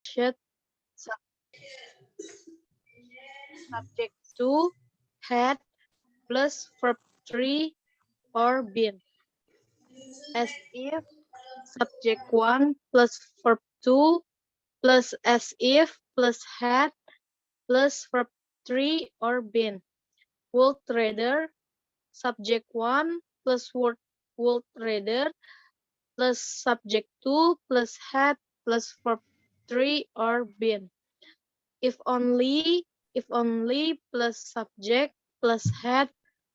Should subject 2 had plus verb 3 or been. As if subject 1 plus verb 2 plus as if plus had plus verb 3 or been. Would rather subject 1 plus would rather plus subject 2 plus had plus verb 3 or been. If only plus subject plus had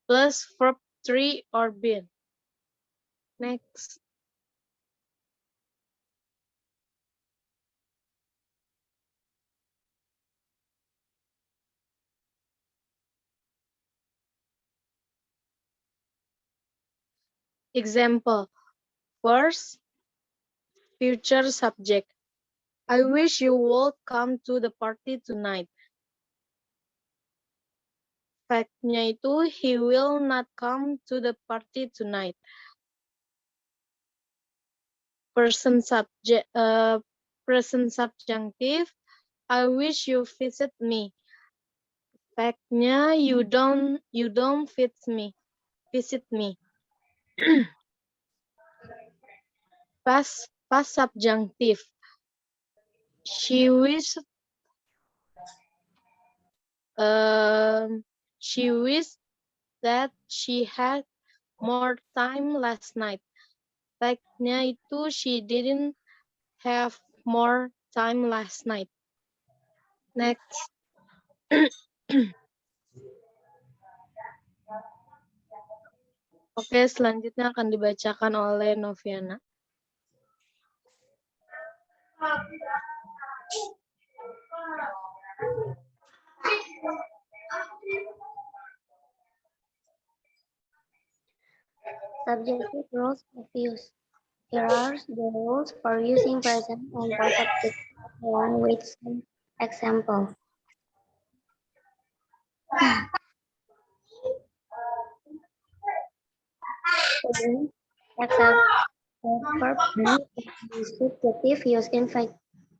plus verb 3 or been. Next. Example. First, future subject. I wish you would come to the party tonight. Fact-nya itu he will not come to the party tonight. Present subjunctive. I wish you visit me. Fact-nya you don't visit me. Past subjunctive. She wished that she had more time last night. Fact-nya itu she didn't have more time last night. Next. Oke, selanjutnya akan dibacakan oleh Noviana. Subjective rules of use. Here are the rules for using present and perfect tense, along with some example. Except the verb be is subjective use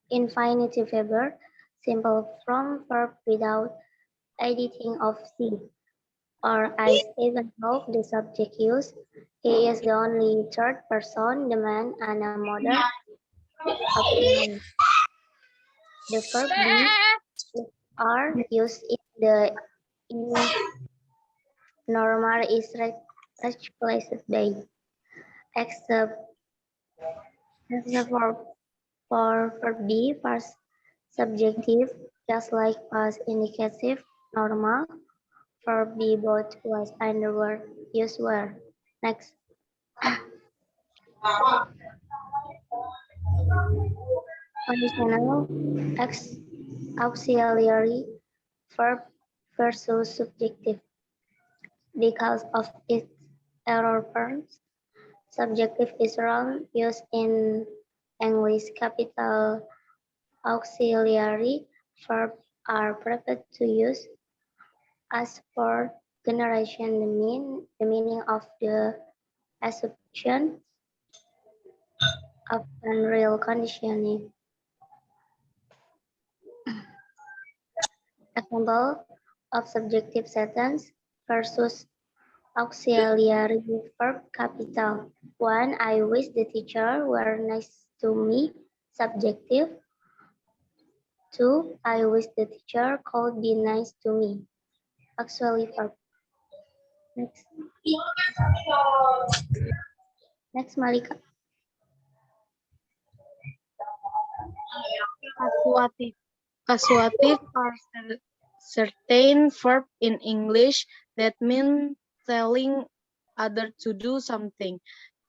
infinitive verb, simple from verb without editing of C. Or I even hope the subject use. He is the only third person, the man and a mother of the man. The verb be are used in the normal is replaced by except for verb be past subjective, just like past indicative normal. Verb be both was and the word used were. Next. Conditional auxiliary verb versus subjective. Because of its error terms, subjective is wrong used in English. Capital auxiliary verbs are preferred to use as for generation the meaning of the assumption of unreal conditioning. Example of subjective sentence versus auxiliary verb capital. 1. I wish the teacher were nice to me. Subjective. 2. I wish the teacher could be nice to me. Auxiliary verb. Next. Next, Malika. Casuative are certain verbs in English that mean telling other to do something,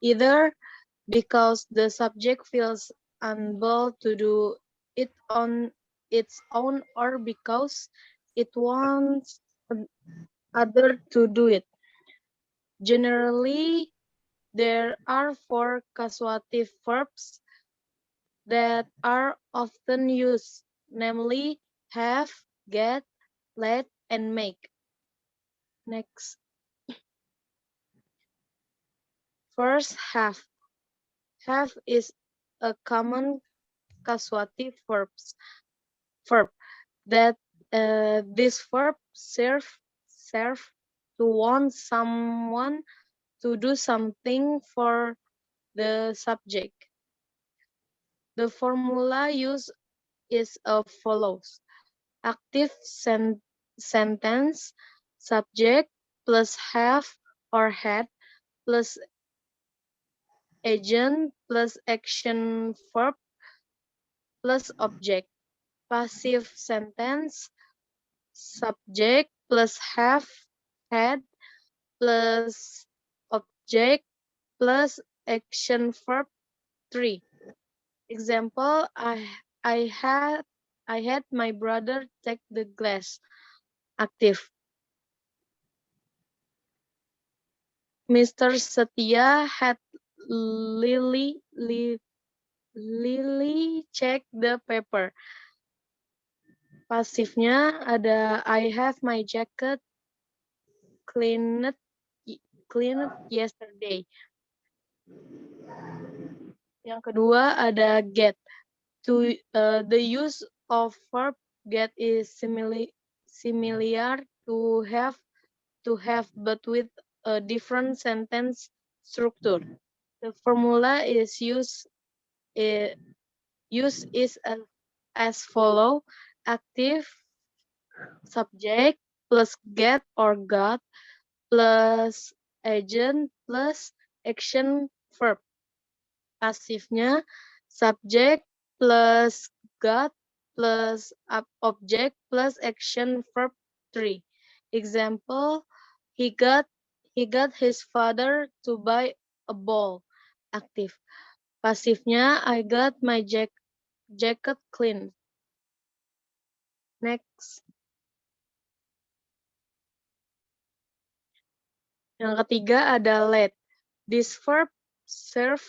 either because the subject feels unable to do it on its own or because it wants other to do it. Generally, there are 4 causative verbs that are often used, namely have, get, let, and make. Next. First, have. Have is a common causative verb that this verb serve to want someone to do something for the subject. The formula used is as follows. Active sentence, subject plus have or had plus agent plus action verb plus object. Passive sentence, subject plus have, had plus object plus action verb 3. Example, I had my brother take the glass. Active. Mr. Setia had Lily check the paper. Pasifnya ada I have my jacket cleaned yesterday. Yang kedua ada get. The use of verb get is similar to have but with a different sentence structure. The formula is used is as follow: active subject plus get or got plus agent plus action verb. Pasifnya subject plus got plus object plus action verb 3. Example, he got his father to buy a ball. Active. Pasifnya I got my jacket clean. Next. Yang ketiga ada let. This verb serve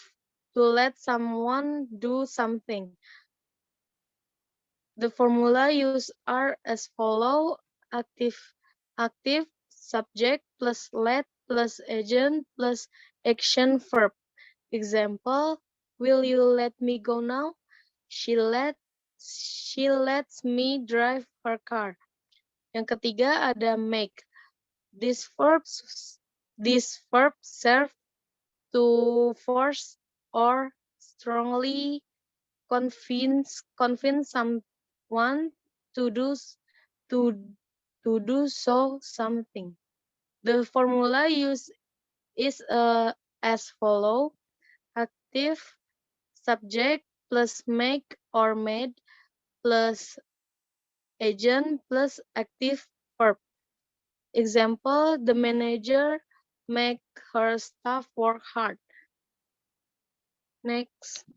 to let someone do something. The formula used are as follow: active subject plus let plus agent plus action verb. Example, will you let me go now? She lets me drive her car. Yang ketiga ada make. This verb serve to force or strongly convince someone to do something. The formula used is as follow: active subject plus make or made plus agent plus active verb. Example, the manager make her staff work hard. Next.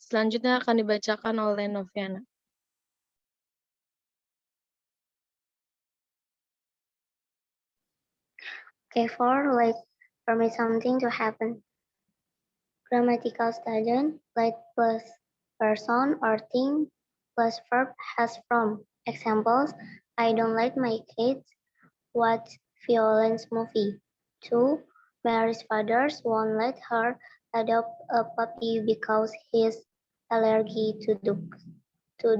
Selanjutnya akan dibacakan oleh Noviana. Okay, for like permit something to happen. Grammatical student like plus person or thing plus verb has from. Examples, I don't like my kids watch violence movie. 2. Mary's father won't let her adopt a puppy because he's allergic to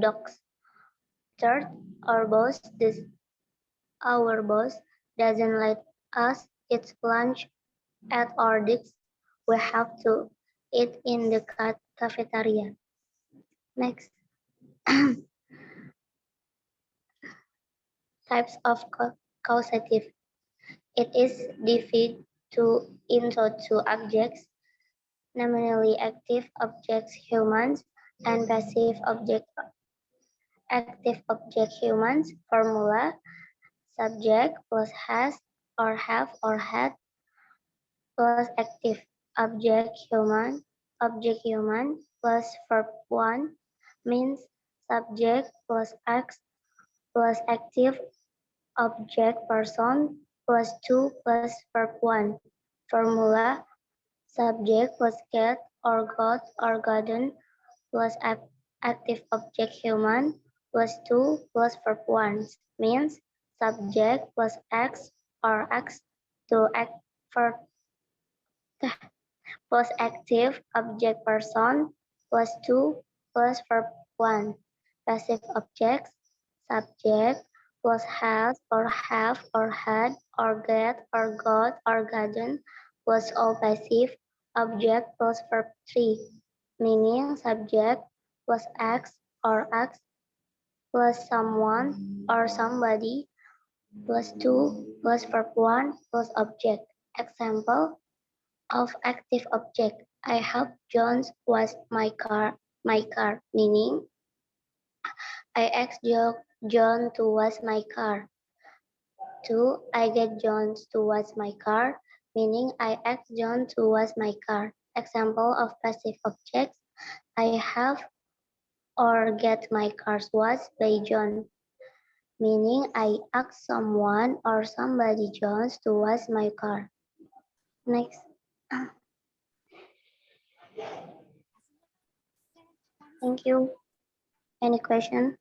dogs. 3. Our boss doesn't let us eat lunch at our desk. We have to eat in the cafeteria. Next. Types of causative. It is divided into two objects, nominally active objects humans and passive object active object humans. Formula: subject plus has or have or had plus active object human plus verb 1 means subject plus x plus active object person plus 2 plus verb 1. Formula: subject plus get or got or gotten plus active object human plus 2 plus verb 1 means subject plus x or x to act verb plus active object person plus 2 plus verb 1. Passive objects, subject plus has or have or had or get or got or gotten plus all passive object plus verb 3. Meaning subject plus x or x plus someone or somebody plus 2 plus verb 1 plus object. Example of active object. I helped John wash my car, meaning I asked John to wash my car. 2. I get John to wash my car, meaning I asked John to wash my car. Example of passive objects. I have or get my car washed by John, meaning I ask someone or somebody Jones to wash my car. Next. Thank you. Any question?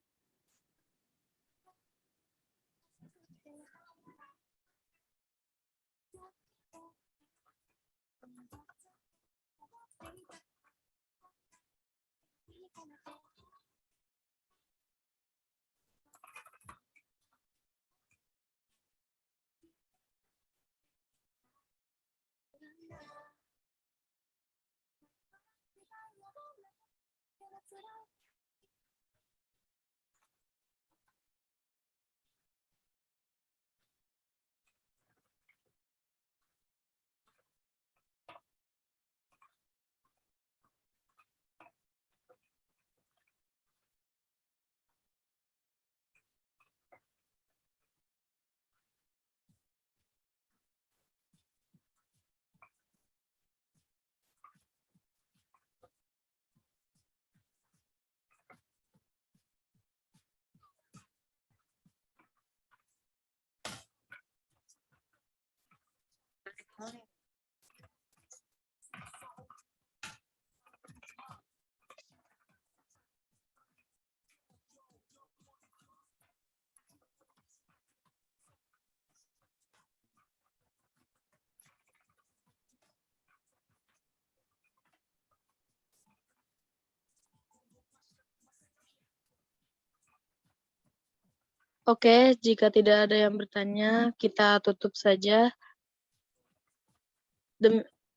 Oke, jika tidak ada yang bertanya, kita tutup saja.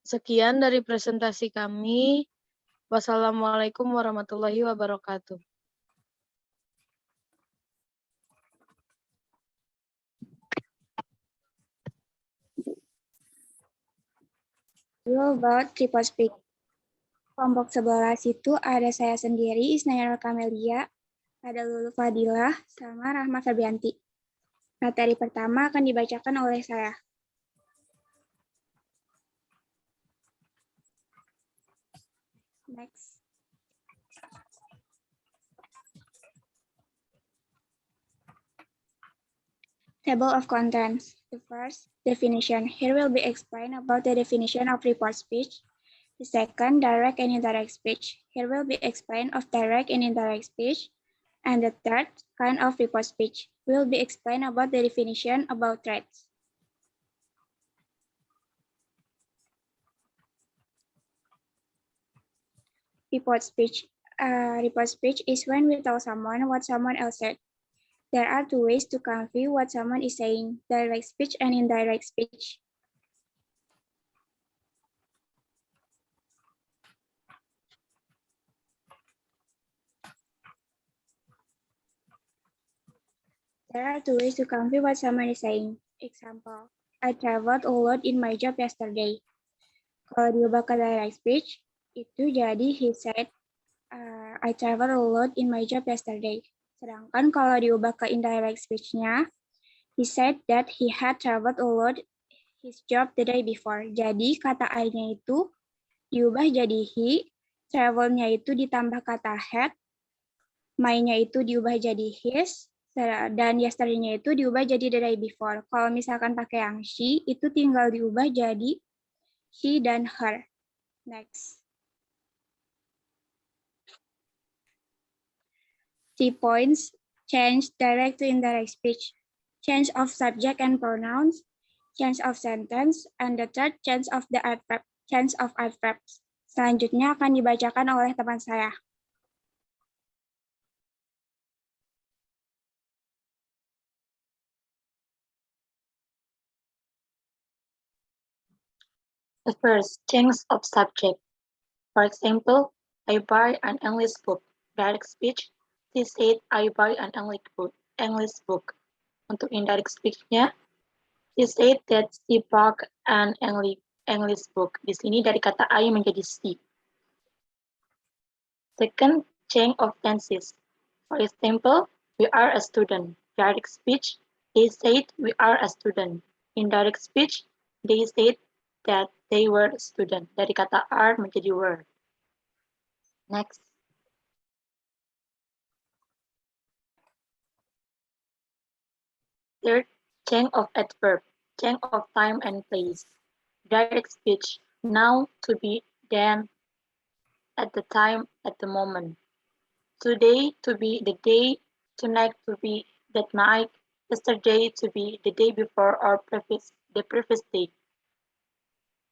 Sekian dari presentasi kami. Wassalamualaikum warahmatullahi wabarakatuh. About triple speak. Kelompok 11 itu ada saya sendiri, Isnaya Kamelia, ada Lulu Fadilah, sama Rahma Febrianti. Materi pertama akan dibacakan oleh saya. Next. Table of contents. The first, definition. Here will be explained about the definition of report speech. The second, direct and indirect speech. Here will be explained of direct and indirect speech. And the third kind of report speech will be explained about the definition about threats. Report speech. Report speech is when we tell someone what someone else said. There are two ways to convey what someone is saying, direct speech and indirect speech. There are two ways to convey what someone is saying. Example, I traveled a lot in my job yesterday. Kalau diubah ke direct speech, itu jadi he said, I traveled a lot in my job yesterday. Sedangkan kalau diubah ke indirect speech-nya, he said that he had traveled a lot his job the day before. Jadi kata I-nya itu diubah jadi he, travel-nya itu ditambah kata had, my-nya itu diubah jadi his, dan yesterday-nya itu diubah jadi the day before. Kalau misalkan pakai yang she, itu tinggal diubah jadi she dan her. Next. C points, change direct to indirect speech, change of subject and pronouns, change of sentence, and the third, change of the adverb, change of adverbs. Selanjutnya akan dibacakan oleh teman saya. The first, change of subject. For example, I buy an English book. Direct speech, she said I buy an English book. English book. Untuk indirect speech-nya, she said that she bought an English book. Di sini dari kata I menjadi she. Second, change of tenses. For example, we are a student. Direct speech, they said we are a student. Indirect speech, they said that they were a student. Dari kata are menjadi were. Next. Third, change of adverb, change of time and place. Direct speech, now, to be, then, at the time, at the moment. Today to be the day, tonight to be that night, yesterday to be the day before or the previous day.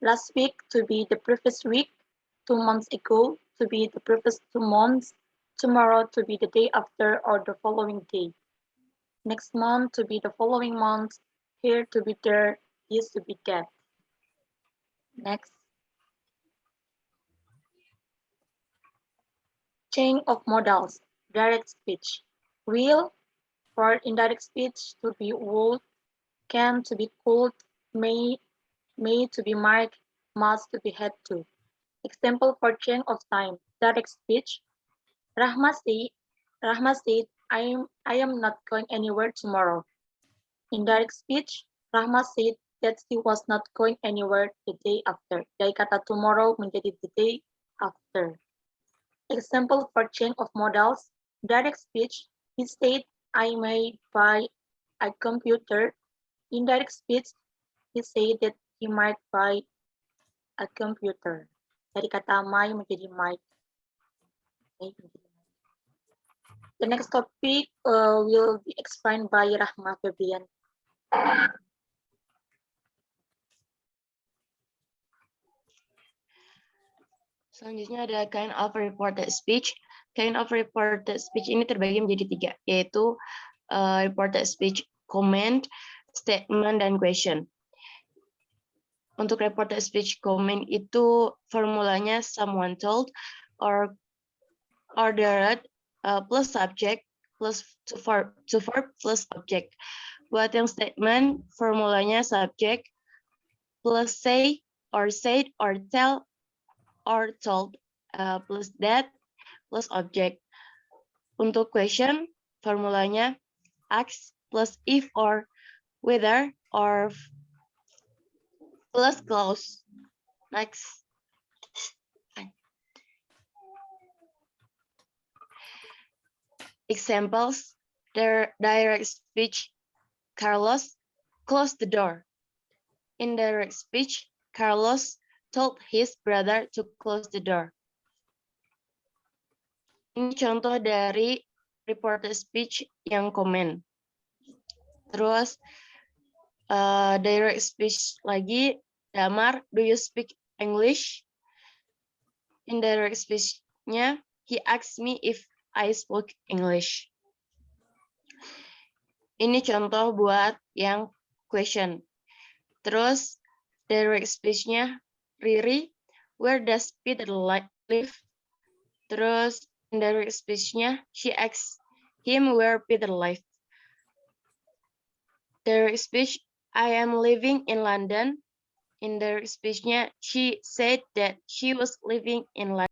Last week to be the previous week, 2 months ago to be the previous 2 months, tomorrow to be the day after or the following day. Next month to be the following month, here to be there, this to be that. Next. Chain of modals, direct speech. Will, for indirect speech, to be would, can to be could, may to be might, must to be had to. Example for chain of time, direct speech. Rahma said, I am not going anywhere tomorrow. Indirect speech, Rahma said that she was not going anywhere the day after. Dari kata tomorrow menjadi the day after. Example for chain of modals, direct speech, he said, I may buy a computer. Indirect speech, he said that he might buy a computer. Dari kata may menjadi might. Okay. The next topic will be explained by Rahma Febrian. Selanjutnya ada kind of reported speech. Kind of reported speech ini terbagi menjadi 3, yaitu reported speech, comment, statement, dan question. Untuk reported speech comment itu formulanya someone told or ordered plus subject plus to verb plus object. Buat yang statement, formulanya subject plus say or said or tell or told plus that plus object. Untuk question, formulanya ask plus if or whether or plus clause. Next. Examples, direct speech, Carlos closed the door. Indirect speech, Carlos told his brother to close the door. Ini contoh dari reported speech yang komen. Terus direct speech lagi, Damar, do you speak English? Indirect speech-nya, he asked me if I spoke English. Ini contoh buat yang question. Terus direct speech-nya, Riri, where does Peter live? Terus indirect speech-nya, she asked him where Peter lived. Direct speech, I am living in London. Indirect speech-nya, she said that she was living in London.